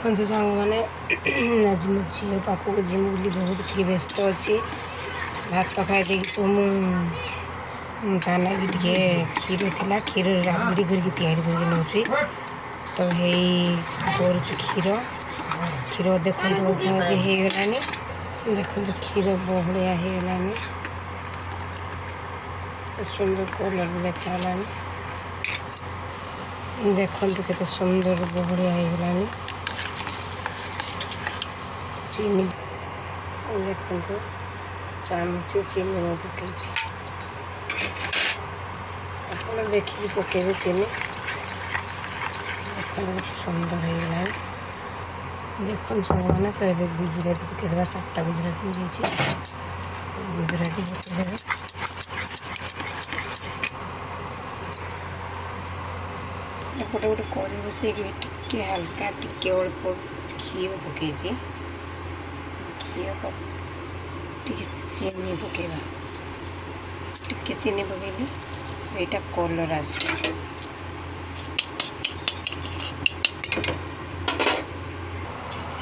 देखो सांग मैंने आज मो झील पाखक जिमी बोली बहुत टी व्यस्त अच्छी भात खाई दे तो मुझे टे क्षीर थी क्षीर राबड़ी करके या नौ तो यही कर क्षीर क्षीर देखो होगला देखो क्षीर बढ़िया होगला सुंदर कलर भी देखा देखो केते सुंदर बढ़िया होगला चीनी देखो चामचे चीनी में पकई आप देखिए पकेबे चीनी देखो सुंदर होगला देखो मैंने तो ये गुजराती पकईदेवा 4टा गुजराती गुजराती पकईदेवे एपटे गोटे करी बस टे हल्का टे अल्प घी पकई घी चीनी पकेवा टे चीनी पकईली यहाँ कलर आस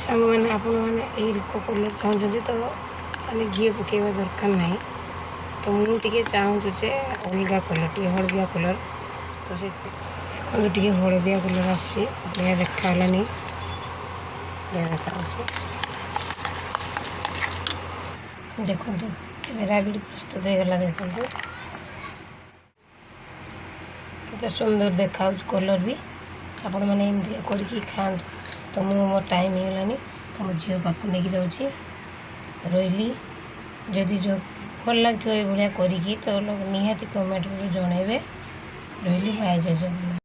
सांग मैंने आप कलर चाहते तो मैंने घी पकेवा दरकार ना तो मुझे चाहूचे अलग कलर टे हलदिया कलर तो से टे हलदिया कलर आसी बढ़िया देखानी देखा देखो राबड़ी प्रस्तुत होगा देखो कितना सुंदर देखा कलर भी आपण मैंने एमती करके खाँतु तो मो टाइम होगलानी तो मो झील पाक नहीं जाऊँगी रही जदि जो भल लगे ये भाया करी तो लोग निहाती कमेंट जनइबे रही बाय जय जगन्नाथ।